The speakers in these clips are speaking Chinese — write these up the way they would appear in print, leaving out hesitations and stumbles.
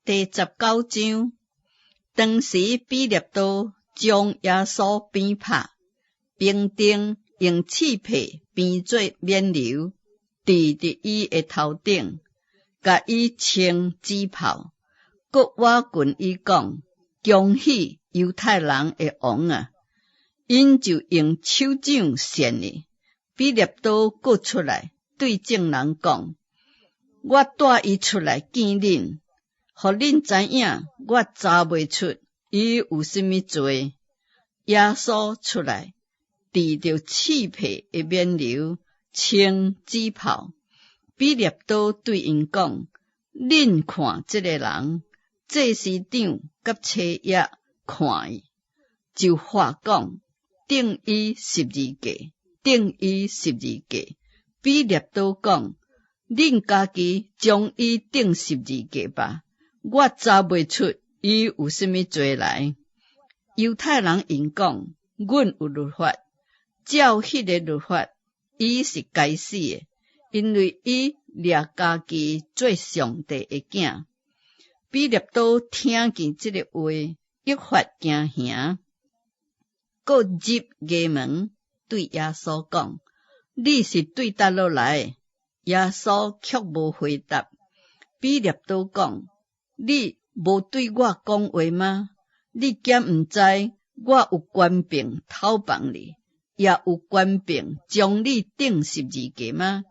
第19章，当时彼勒多将耶稣鞭拍，兵丁用刺皮编做冕旒，戴伫伊的头顶，甲伊穿紫袍，搁我群伊讲：恭喜犹太人的王啊！因就用手掌扇伊。彼勒多搁出来对众人讲：我带伊出来见恁，互恁知影我查袂出伊有甚物罪。耶稣出来，戴着刺皮的冕旒，穿紫袍。彼勒多对因讲：恁看这个人，祭司长甲车爷看伊，就话讲：钉伊十字架，钉伊十字架。彼勒多讲：恁家己将伊钉十字架吧，我查袂出伊有甚物罪来。犹太人因讲：阮有律法，照迄个律法，伊是该死的，因为伊掠家己做上帝的囝。彼勒多听见这个话，一发惊吓，搁入衙门对耶稣讲：你是对倒落来的？耶稣却无回答。彼勒多讲：你无对我讲话吗？你敢毋知我有权柄偷放你，也有权柄将你钉十字架吗？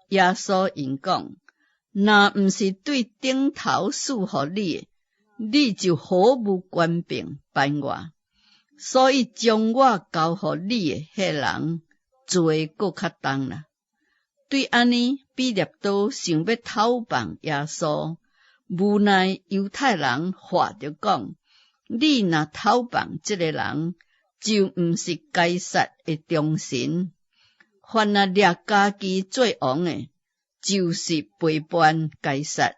耶稣因讲：若毋是对顶头赐予你的，你就毫无权柄办我。所以将我交予你的迄人，罪搁较重啦。对安尼，彼勒多想要偷放耶稣，无奈犹太人话着讲：你若偷放这个人，就毋是该撒的忠臣。凡那掠家己做王的，就是背叛该撒。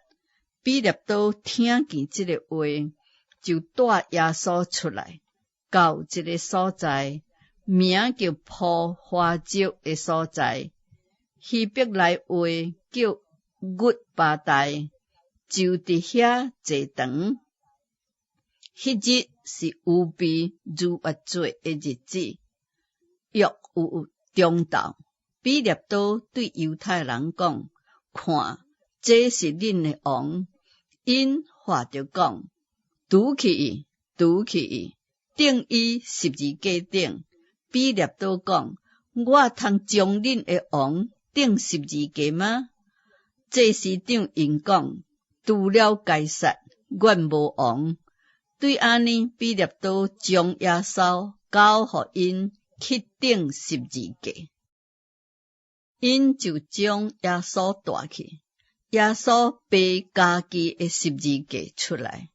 彼勒多听见这个话，就带耶稣出来，到一个所在，名叫破花石的所在，希伯来话叫约巴代，就伫遐坐长。迄日是有比如月节的日子，约有中昼。彼勒多对犹太人讲：看，这是恁的王。因话着讲：拄起伊，拄起伊，钉伊十字架顶。彼勒多讲：我通将恁的王钉十字架吗？祭司长因讲：除了该撒，阮无王。对安尼，彼勒多将耶稣交予因去钉十字架。因就将耶稣带去。耶稣背家己的十字架出来，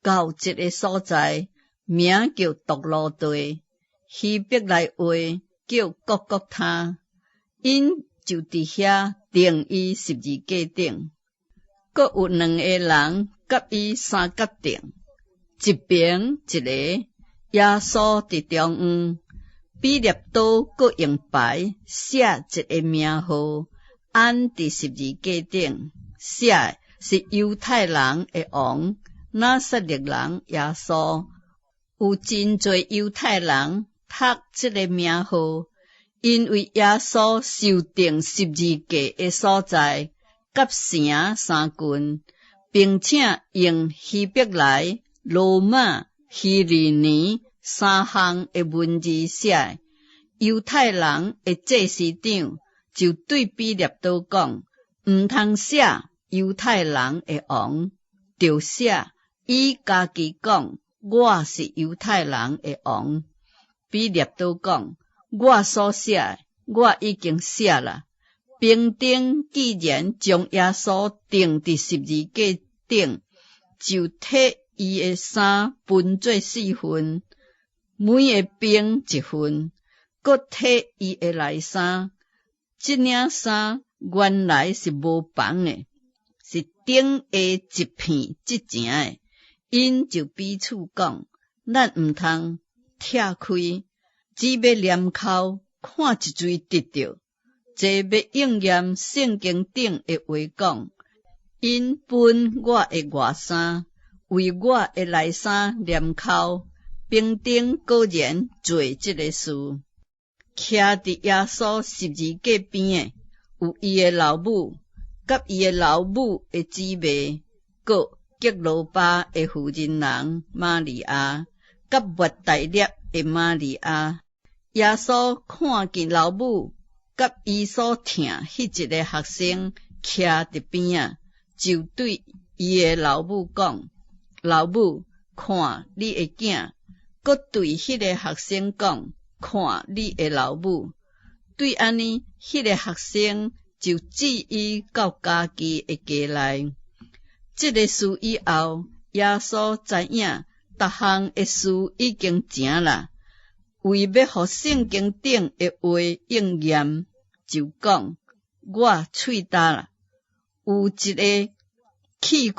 到一个所在，名叫独路地，希伯来话叫各各他。因就伫遐钉伊十字架顶，各有两个人甲伊三角钉，一边一个，耶稣伫中央。彼勒多各用牌写一个名号，按伫十字架顶，写是犹太人的王拿撒勒人耶稣。有真侪犹太人读这个名号，因为耶稣受钉十字架的所在甲城三郡，并且用希伯来、罗马、希利尼三项的文字写。犹太人的祭司长就对彼勒多讲：毋通写犹太人的王，就写伊家己讲：我是犹太人的王。彼勒多讲：我所写，我已经写了。兵丁既然将耶稣钉伫十字架顶，就摕伊的衫分做4份，每个兵1份，搁摕伊的内衫。这领衫原来是无缝的，是顶下一片即前的。因就彼此讲：咱毋通拆开，只要念口看一嘴得着。这要应验圣经顶的话讲：因分我的外衫，为我的内衫念口，兵丁果然做这个事。徛伫耶稣十字架边诶，有伊的老母，甲伊的老母的姊妹，佮革罗巴的妇人人玛利亚，甲抹大粒的玛利亚。耶稣看见老母甲伊所疼迄一个学生徛伫边啊，就对伊的老母讲：老母，看你的囝。佮对迄个学生讲：看你的老母。对安尼，迄个学生就指伊到家己的家内。这个事以后，耶稣知影逐项的事已经成啦，为要互圣经顶的话应验，就讲：我喙焦啦，有一个气躯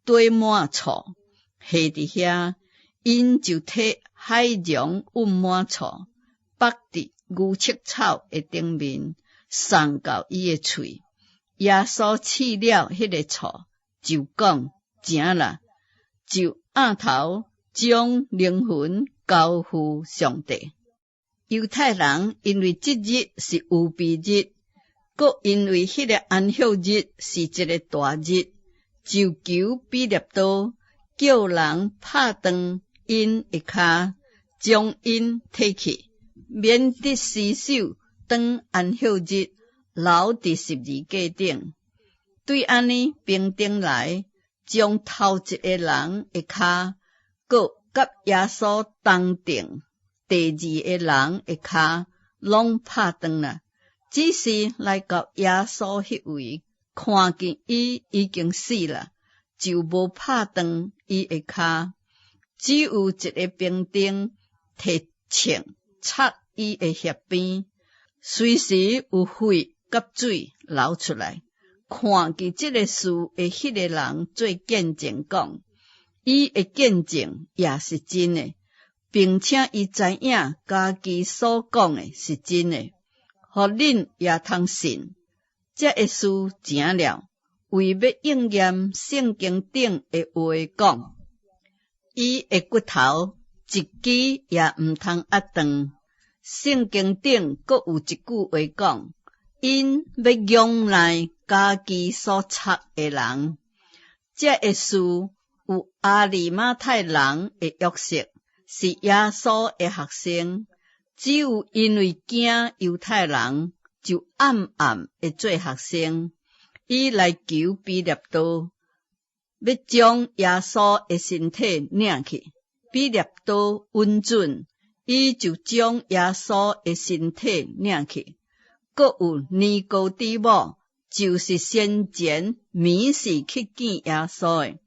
堆满厝，下伫遐，因就摕海茸运满厝，放伫牛翅草的顶面，送到伊的喙。耶稣试了迄个厝，就讲：成啦，就按头将灵魂交付上帝。犹太人因为这日是有庇日，佮因为迄个安息日是一个大日，就求彼得多叫人拍断因的骹，将因提去，免得尸首当安息日留伫十字架顶。对安尼，兵丁来将头一个人的骹，佮甲耶稣同定第二个人的骹，拢拍断了。只是来到耶稣迄位，看见伊已经死了，就无拍断伊的骹。只有一个兵丁摕枪插伊的肋边，随时有血甲水流出来。看见这个事的迄个人做见证讲，伊的见证也是真的，并且伊知影家己所讲的是真的，互恁也通信。这个事成了，为要应验圣经顶的话讲，伊的骨头一支也毋通压断。圣经顶阁有一句话讲，因要仰赖家己所插的人。这个事有阿里马太人的约瑟，是耶稣的学生，只有因为惊犹太人，就暗暗的做学生。伊来求彼得多，要将耶稣的身体领去。彼得多允准，伊就将耶稣的身体领去。阁有尼哥底母，就是先前迷死去见耶稣的，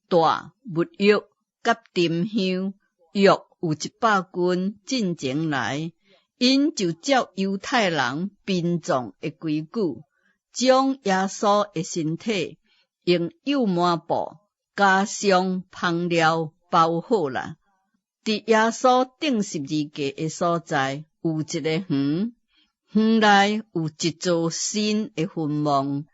大沐浴甲沉香，约有100斤进前来，因就照犹太人殡葬的规矩，将耶稣的身体用油抹布加上香料包好啦。伫耶稣钉十字架的所在有一个园，园内有一座新的坟墓，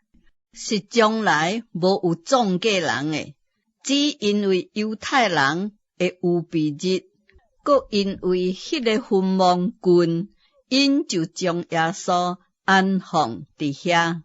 是将来无有葬过人的，只因为犹太人的有庇日，佮因为迄个坟墓近，因就将耶稣安放伫遐。